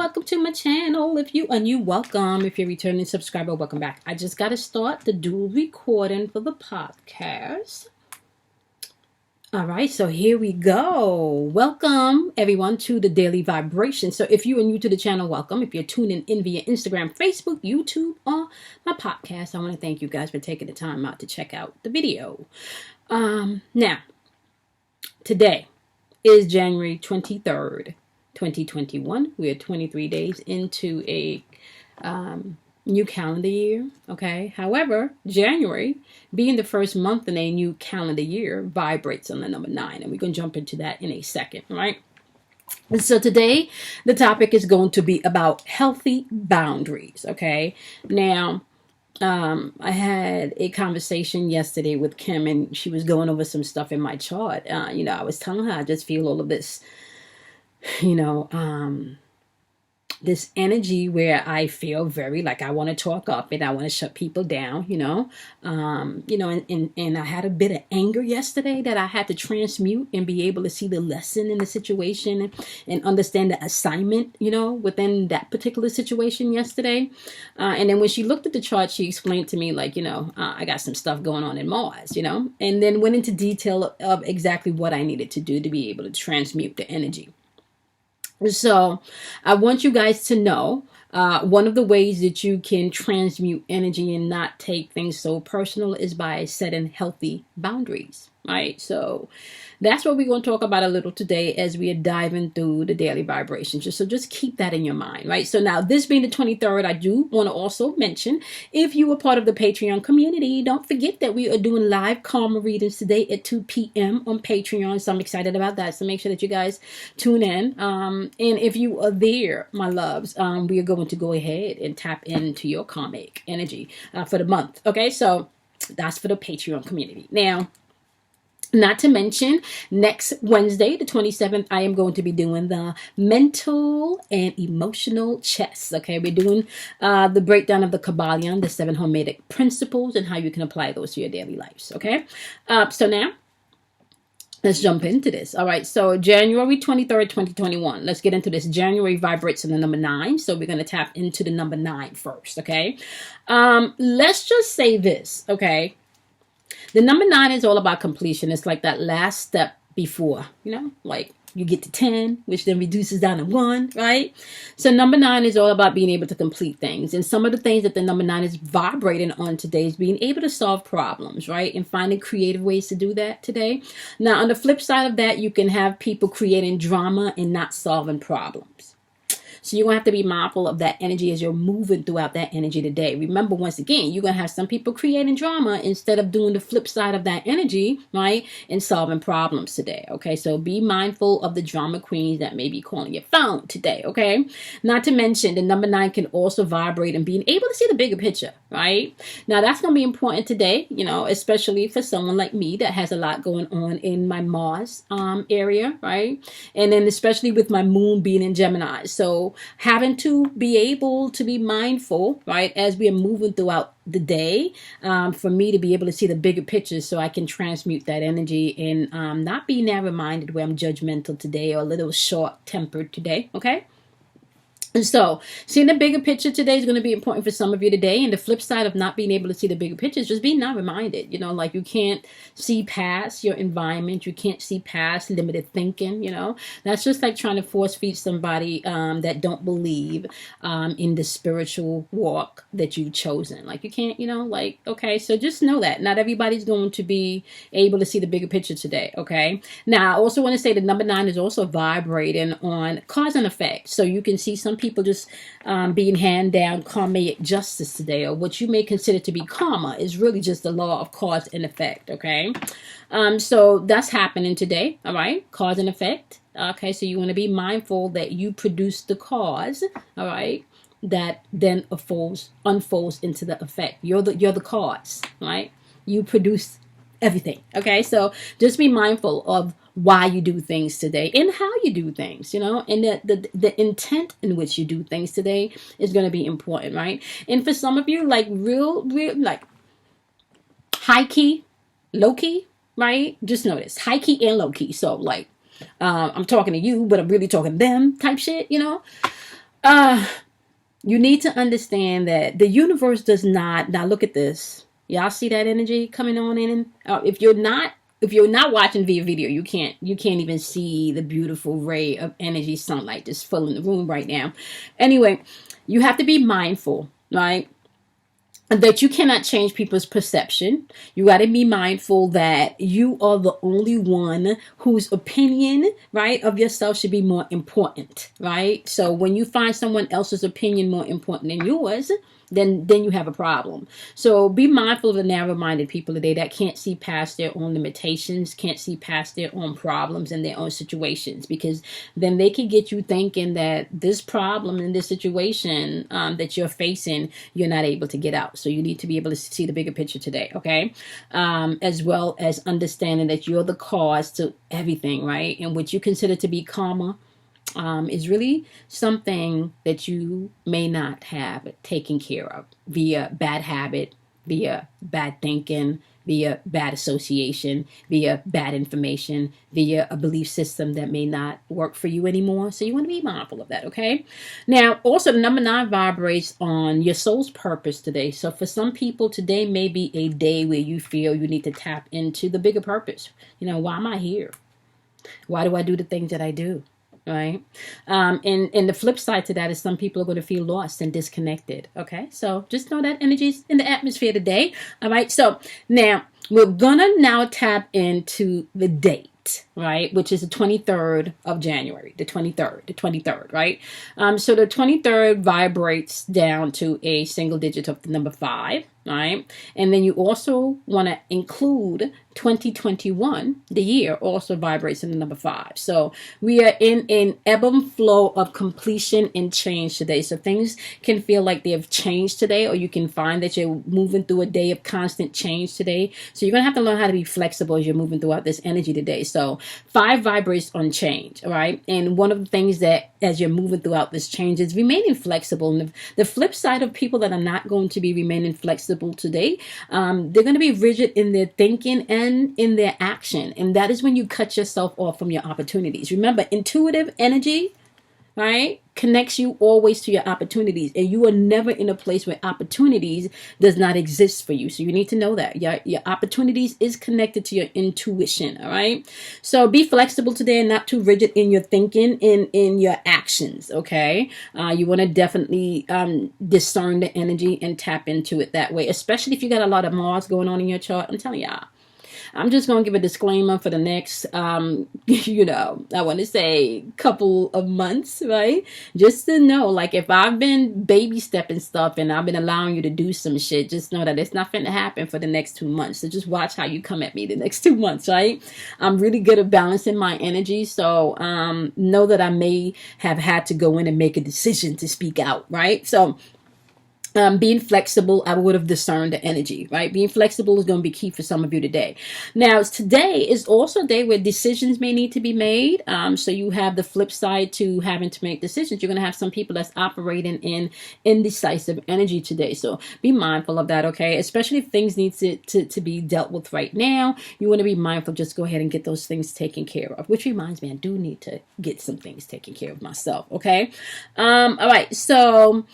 welcome to my channel. If you are new, welcome. If you're a returning subscriber, welcome back. I just got to start the dual recording for the podcast. All right, so here we go. Welcome, everyone, to the Daily Vibration. So if you are new to the channel, welcome. If you're tuning in via Instagram, Facebook, YouTube, or my podcast, I want to thank you guys for taking the time out to check out the video. Now, today is January 23rd, 2021. We are 23 days into a new calendar year, okay? However, January, being the first month in a new calendar year, vibrates on the number 9, and we're going to jump into that in a second, right? And so today, the topic is going to be about healthy boundaries, okay? Now, I had a conversation yesterday with Kim, and she was going over some stuff in my chart. I was telling her I just feel all of this, this energy where I feel very like I want to talk up and I want to shut people down, and I had a bit of anger yesterday that I had to transmute and be able to see the lesson in the situation and understand the assignment, within that particular situation yesterday. And then when she looked at the chart, she explained to me I got some stuff going on in Mars, and then went into detail of exactly what I needed to do to be able to transmute the energy. So I want you guys to know one of the ways that you can transmute energy and not take things so personal is by setting healthy boundaries, right? So that's what we're going to talk about a little today as we are diving through the daily vibrations. So just keep that in your mind, right? So now, this being the 23rd, I do want to also mention, if you were part of the Patreon community, don't forget that we are doing live karma readings today at 2 p.m. on Patreon. So I'm excited about that. So make sure that you guys tune in. And if you are there, my loves, we are going to go ahead and tap into your karmic energy for the month. Okay, so that's for the Patreon community. Now, not to mention, next Wednesday, the 27th, I am going to be doing the mental and emotional chess. Okay, we're doing the breakdown of the Kabbalion, the 7 Hermetic principles, and how you can apply those to your daily lives. Okay, so now let's jump into this. All right, so January 23rd, 2021. Let's get into this. January vibrates in the number 9, so we're going to tap into the number 9 first. Okay, let's just say this. Okay. The number 9 is all about completion. It's like that last step before, like you get to 10, which then reduces down to 1, right? So number 9 is all about being able to complete things. And some of the things that the number 9 is vibrating on today is being able to solve problems, right? And finding creative ways to do that today. Now, on the flip side of that, you can have people creating drama and not solving problems. So you're going to have to be mindful of that energy as you're moving throughout that energy today. Remember, once again, you're going to have some people creating drama instead of doing the flip side of that energy, right? And solving problems today, okay? So be mindful of the drama queens that may be calling your phone today, okay? Not to mention, the number 9 can also vibrate and being able to see the bigger picture, right? Now, that's going to be important today, especially for someone like me that has a lot going on in my Mars area, right? And then especially with my moon being in Gemini. So having to be able to be mindful, right, as we are moving throughout the day, for me to be able to see the bigger picture so I can transmute that energy and not be narrow-minded where I'm judgmental today or a little short-tempered today, okay? And so seeing the bigger picture today is going to be important for some of you today. And the flip side of not being able to see the bigger picture is just being not reminded, like you can't see past your environment. You can't see past limited thinking, That's just like trying to force feed somebody that don't believe in the spiritual walk that you've chosen. Like you can't, okay. So just know that not everybody's going to be able to see the bigger picture today, okay? Now, I also want to say the number 9 is also vibrating on cause and effect. So you can see some people just being hand down karmic justice today, or what you may consider to be karma is really just the law of cause and effect, okay? So that's happening today, all right? Cause and effect, okay? So you want to be mindful that you produce the cause, all right? That then unfolds into the effect. You're the cause, right? You produce everything, okay? So just be mindful of why you do things today and how you do things, and the intent in which you do things today is going to be important, right? And for some of you, like real like high key, low key, right? Just notice high key and low key. So like I'm talking to you, but I'm really talking to them type shit, Uh, you need to understand that the universe does not. Now look at this. Y'all see that energy coming on in? If you're not watching via video, you can't even see the beautiful ray of energy, sunlight just filling the room right now. Anyway, you have to be mindful, right? That you cannot change people's perception. You got to be mindful that you are the only one whose opinion, right, of yourself should be more important, right? So when you find someone else's opinion more important than yours, then you have a problem. So be mindful of the narrow-minded people today that can't see past their own limitations, can't see past their own problems and their own situations, because then they can get you thinking that this problem and this situation that you're facing, you're not able to get out. So you need to be able to see the bigger picture today, okay? As well as understanding that you're the cause to everything, right? And what you consider to be karma is really something that you may not have taken care of via bad habit, via bad thinking, via bad association, via bad information, via a belief system that may not work for you anymore. So you want to be mindful of that, okay? Now, also the number 9 vibrates on your soul's purpose today. So for some people, today may be a day where you feel you need to tap into the bigger purpose. You know, why am I here? Why do I do the things that I do? Right. And the flip side to that is some people are going to feel lost and disconnected. Okay. So just know that energy's in the atmosphere today. All right. So now we're going to now tap into the date, right? Which is the 23rd of January, the 23rd, right? So the 23rd vibrates down to a single digit of the number 5. Right. And then you also want to include 2021, the year also vibrates in the number 5. So we are in an ebb and flow of completion and change today. So things can feel like they have changed today, or you can find that you're moving through a day of constant change today. So you're going to have to learn how to be flexible as you're moving throughout this energy today. So 5 vibrates on change. All right. And one of the things that as you're moving throughout this change is remaining flexible. And the flip side of people that are not going to be remaining flexible today, they're going to be rigid in their thinking and in their action. And that is when you cut yourself off from your opportunities. Remember, intuitive energy, right, connects you always to your opportunities. And you are never in a place where opportunities does not exist for you. So you need to know that. Your opportunities is connected to your intuition, all right? So be flexible today and not too rigid in your thinking, in your actions, okay? You want to definitely discern the energy and tap into it that way, especially if you got a lot of Mars going on in your chart. I'm telling y'all. I'm just going to give a disclaimer for the next, I want to say couple of months, right? Just to know, like, if I've been baby stepping stuff and I've been allowing you to do some shit, just know that it's not going to happen for the next 2 months. So just watch how you come at me the next 2 months, right? I'm really good at balancing my energy. So know that I may have had to go in and make a decision to speak out, right? So being flexible, I would have discerned the energy, right? Being flexible is going to be key for some of you today. Now, today is also a day where decisions may need to be made. So you have the flip side to having to make decisions. You're going to have some people that's operating in indecisive energy today. So be mindful of that, okay? Especially if things need to be dealt with right now. You want to be mindful. Just go ahead and get those things taken care of. Which reminds me, I do need to get some things taken care of myself, okay? All right, so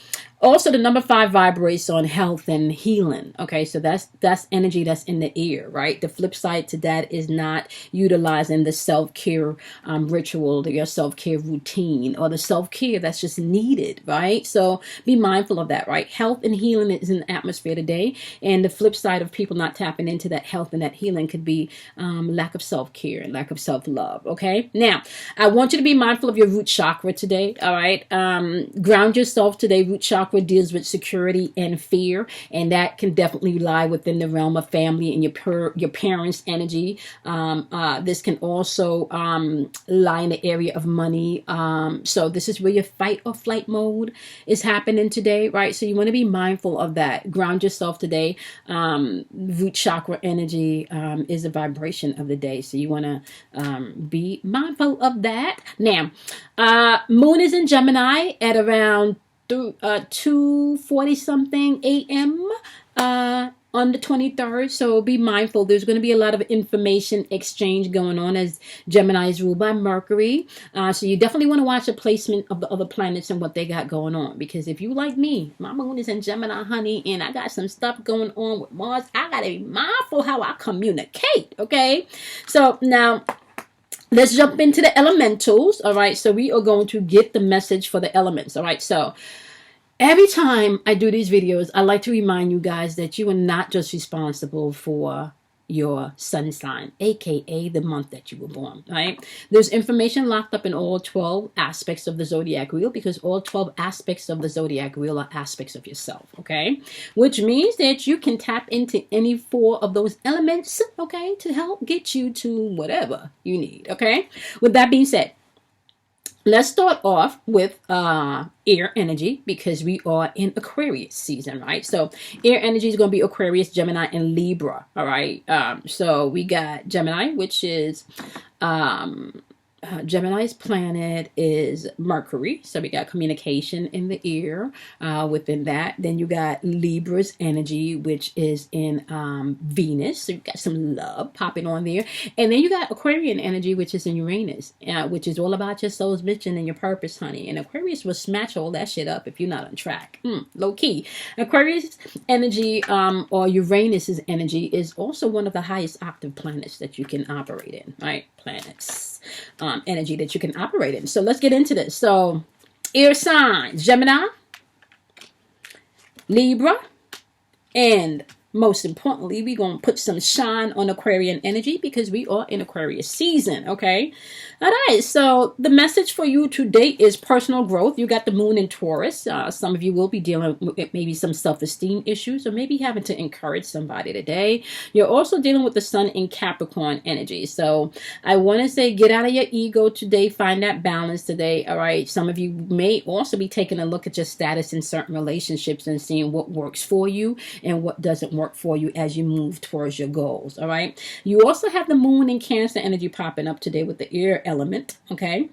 also, the number 5 vibrates on health and healing. Okay, so that's energy that's in the ear, right? The flip side to that is not utilizing the self-care ritual, your self-care routine, or the self-care that's just needed, right? So be mindful of that, right? Health and healing is in the atmosphere today. And the flip side of people not tapping into that health and that healing could be lack of self-care and lack of self-love, okay? Now, I want you to be mindful of your root chakra today, all right? Ground yourself today. Root chakra deals with security and fear, and that can definitely lie within the realm of family and your parents' energy. This can also lie in the area of money. So this is where your fight or flight mode is happening today, right? So you want to be mindful of that. Ground yourself today. Root chakra energy is a vibration of the day, so you want to be mindful of that. Now, moon is in Gemini at around 2:40 something a.m. on the 23rd. So be mindful. There's going to be a lot of information exchange going on, as Gemini is ruled by Mercury. So you definitely want to watch the placement of the other planets and what they got going on. Because if you like me, my moon is in Gemini, honey, and I got some stuff going on with Mars. I got to be mindful how I communicate. Okay. So now, let's jump into the elementals. All right. So we are going to get the message for the elements. All right. So every time I do these videos, I like to remind you guys that you are not just responsible for your sun sign, aka the month that you were born, right? There's information locked up in all 12 aspects of the zodiac wheel, because all 12 aspects of the zodiac wheel are aspects of yourself, okay? Which means that you can tap into any 4 of those elements, okay, to help get you to whatever you need, okay? With that being said, let's start off with air energy, because we are in Aquarius season, right? So air energy is going to be Aquarius, Gemini, and Libra, all right? So we got Gemini, which is Gemini's planet is Mercury. So we got communication in the ear within that. Then you got Libra's energy, which is in Venus. So you got some love popping on there. And then you got Aquarian energy, which is in Uranus, which is all about your soul's mission and your purpose, honey. And Aquarius will smash all that shit up if you're not on track. Low key. Aquarius energy or Uranus's energy is also one of the highest octave planets that you can operate in, right? Planets. Energy that you can operate in. So let's get into this. So air signs, Gemini, Libra, and most importantly, we're going to put some shine on Aquarian energy, because we are in Aquarius season, okay? All right, so the message for you today is personal growth. You got the moon in Taurus. Some of you will be dealing with maybe some self-esteem issues, or maybe having to encourage somebody today. You're also dealing with the sun in Capricorn energy. So I want to say, get out of your ego today. Find that balance today, all right? Some of you may also be taking a look at your status in certain relationships and seeing what works for you and what doesn't work for you as you move towards your goals, all right? You also have the moon in Cancer energy popping up today with the air element, okay?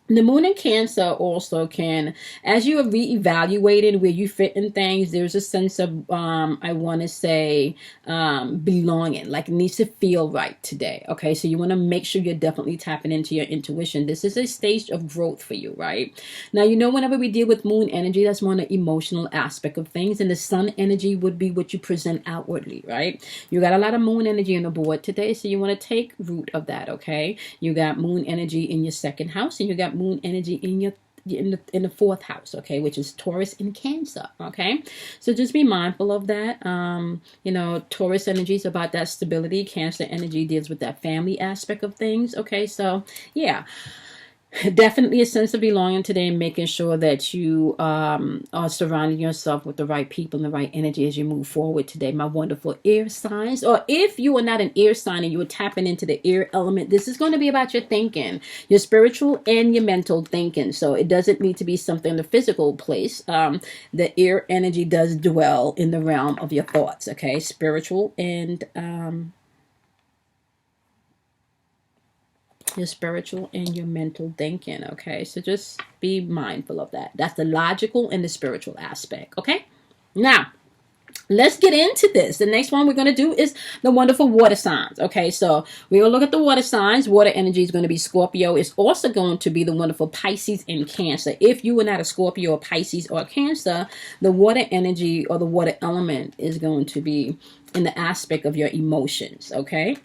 The moon in Cancer also can, as you are reevaluating where you fit in things, there's a sense of, I want to say, belonging, like it needs to feel right today. Okay, so you want to make sure you're definitely tapping into your intuition. This is a stage of growth for you, right? Now, you know, whenever we deal with moon energy, that's more the emotional aspect of things, and the sun energy would be what you present outwardly, right? You got a lot of moon energy on the board today, so you want to take root of that, okay? You got moon energy in your second house, and you got moon energy in your in the 4th house, okay, which is Taurus and Cancer, okay? So just be mindful of that. You know, Taurus energy is about that stability. Cancer energy deals with that family aspect of things, okay? So yeah, definitely a sense of belonging today, and making sure that you are surrounding yourself with the right people and the right energy as you move forward today, my wonderful air signs. Or if you are not an air sign and you are tapping into the air element, this is going to be about your thinking, your spiritual and your mental thinking. So it doesn't need to be something in the physical place. The air energy does dwell in the realm of your thoughts, okay? Spiritual and your spiritual and your mental thinking, okay? So just be mindful of that. That's the logical and the spiritual aspect, okay? Now, let's get into this. The next one we're going to do is the wonderful water signs, okay? So we're going to look at the water signs. Water energy is going to be Scorpio. It's also going to be the wonderful Pisces and Cancer. If you are not a Scorpio or Pisces or Cancer, the water energy or the water element is going to be in the aspect of your emotions, okay?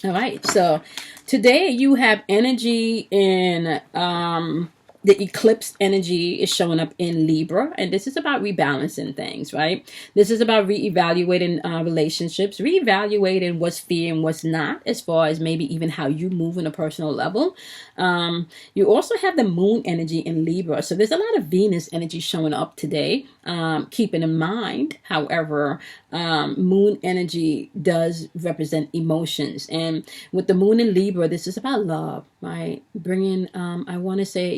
All right, so today you have energy in the eclipse energy is showing up in Libra, and this is about rebalancing things, right? This is about reevaluating relationships, reevaluating what's fair and what's not, as far as maybe even how you move on a personal level. You also have the moon energy in Libra, so there's a lot of Venus energy showing up today. Keeping in mind, however, moon energy does represent emotions, and with the moon in Libra, this is about love, right? Bringing, I want to say,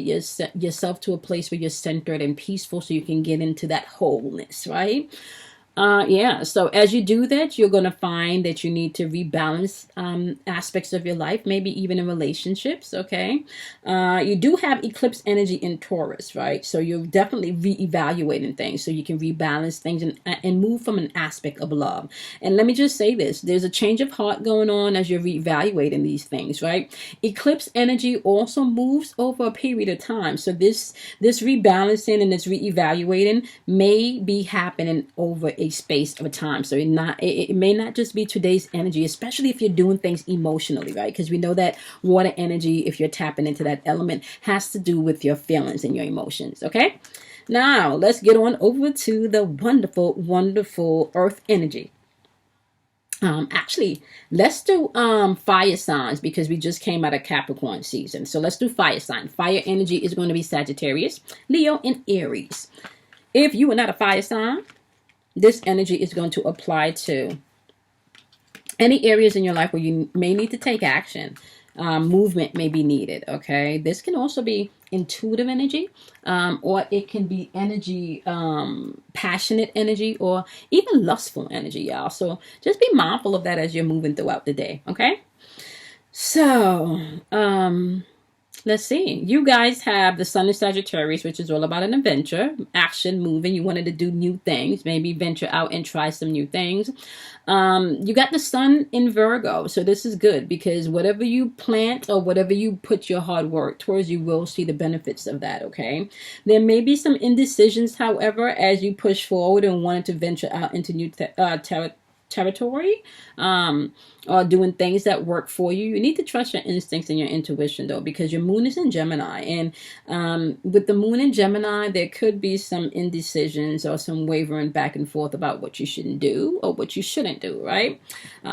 yourself to a place where you're centered and peaceful, so you can get into that wholeness, right? Yeah, so as you do that, you're going to find that you need to rebalance aspects of your life, maybe even in relationships, okay? You do have eclipse energy in Taurus, right? So you're definitely reevaluating things so you can rebalance things and move from an aspect of love. And let me just say this, there's a change of heart going on as you're reevaluating these things, right? Eclipse energy also moves over a period of time. So this rebalancing and this reevaluating may be happening over a space of a time. So it may not just be today's energy, especially if you're doing things emotionally, right? Because we know that water energy, if you're tapping into that element, has to do with your feelings and your emotions, okay? Now, let's get on over to the wonderful, wonderful earth energy. Actually, let's do fire signs because we just came out of Capricorn season. So let's do fire sign. Fire energy is going to be Sagittarius, Leo, and Aries. If you are not a fire sign, this energy is going to apply to any areas in your life where you may need to take action. Movement may be needed, okay? This can also be intuitive energy, or it can be energy, passionate energy, or even lustful energy, y'all. So just be mindful of that as you're moving throughout the day, okay? So, let's see. You guys have the Sun in Sagittarius, which is all about an adventure, action, moving. You wanted to do new things, maybe venture out and try some new things. You got the Sun in Virgo, so this is good because whatever you plant or whatever you put your hard work towards, you will see the benefits of that, okay? There may be some indecisions, however, as you push forward and wanted to venture out into new territory, or doing things that work for you. You need to trust your instincts and your intuition, though, because your moon is in Gemini, and with the moon in Gemini, there could be some indecisions or some wavering back and forth about what you shouldn't do or what you shouldn't do, right?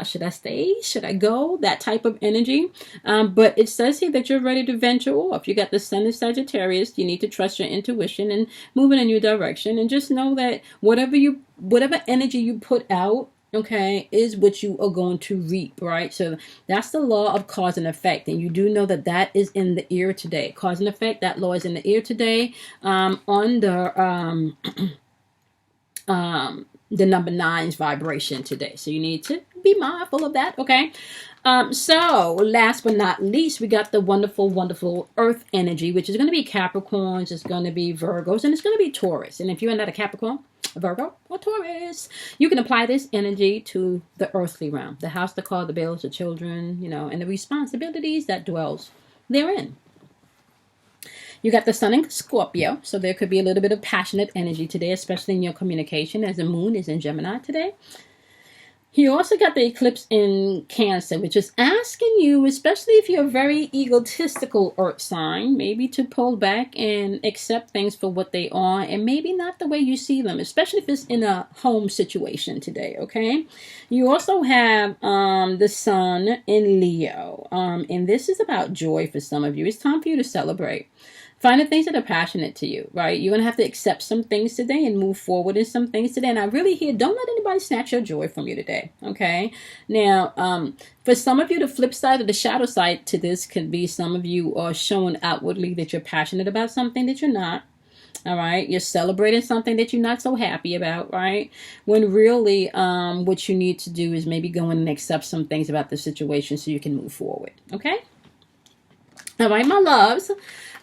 Should I stay? Should I go? That type of energy. But it says here that you're ready to venture off. You got the Sun in Sagittarius. You need to trust your intuition and move in a new direction, and just know that whatever energy you put out, okay, is what you are going to reap, right? So that's the law of cause and effect, and you do know that that is in the air today. Cause and effect, that law is in the air today, under the number 9's vibration today. So you need to be mindful of that, okay? So last but not least, we got the wonderful, wonderful earth energy, which is going to be Capricorns, it's going to be Virgos, and it's going to be Taurus. And if you're not a Capricorn, Virgo, or Taurus, you can apply this energy to the earthly realm, the house, the car, the bills, the children, and the responsibilities that dwells therein. You got the Sun in Scorpio, so there could be a little bit of passionate energy today, especially in your communication, as the moon is in Gemini today. You also got the eclipse in Cancer, which is asking you, especially if you're a very egotistical earth sign, maybe to pull back and accept things for what they are and maybe not the way you see them, especially if it's in a home situation today, okay? You also have the Sun in Leo, and this is about joy for some of you. It's time for you to celebrate. Find the things that are passionate to you, right? You're going to have to accept some things today and move forward in some things today. And I really hear, don't let anybody snatch your joy from you today, okay? Now, for some of you, the flip side or the shadow side to this could be some of you are showing outwardly that you're passionate about something that you're not. All right, you're celebrating something that you're not so happy about, right? When really what you need to do is maybe go in and accept some things about the situation so you can move forward, okay? All right, my loves.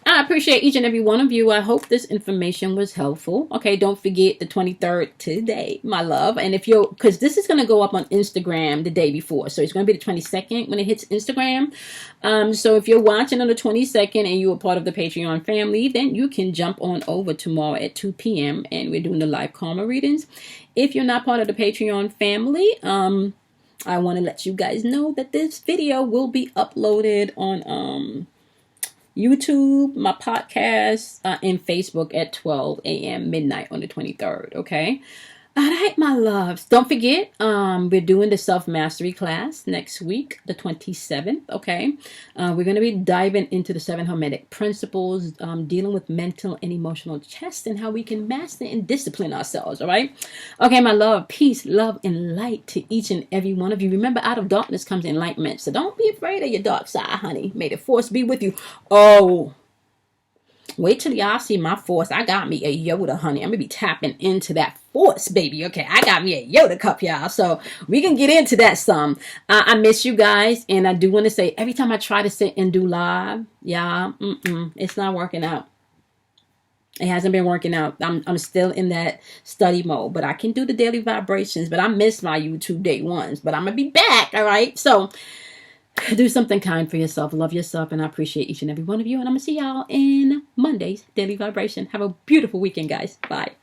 I appreciate each and every one of you. I hope this information was helpful. Okay, don't forget the 23rd today, my love. And if you're, because this is going to go up on Instagram the day before. So it's going to be the 22nd when it hits Instagram. So if you're watching on the 22nd and you are part of the Patreon family, then you can jump on over tomorrow at 2 p.m. and we're doing the live karma readings. If you're not part of the Patreon family, I want to let you guys know that this video will be uploaded on YouTube, my podcast, and Facebook at 12 a.m. midnight on the 23rd, okay? All right, my loves. Don't forget, we're doing the self-mastery class next week, the 27th, okay? We're going to be diving into the 7 Hermetic principles, dealing with mental and emotional tests and how we can master and discipline ourselves, all right? Okay, my love, peace, love, and light to each and every one of you. Remember, out of darkness comes enlightenment, so don't be afraid of your dark side, honey. May the force be with you. Oh, wait till y'all see my force. I got me a Yoda, honey. I'm going to be tapping into that Force, baby. Okay, I got me a Yoda cup, y'all. So we can get into that some. I miss you guys, and I do want to say every time I try to sit and do live, y'all, it's not working out. It hasn't been working out. I'm still in that study mode, but I can do the daily vibrations. But I miss my YouTube day ones. But I'm gonna be back. All right. So do something kind for yourself. Love yourself, and I appreciate each and every one of you. And I'm gonna see y'all in Monday's daily vibration. Have a beautiful weekend, guys. Bye.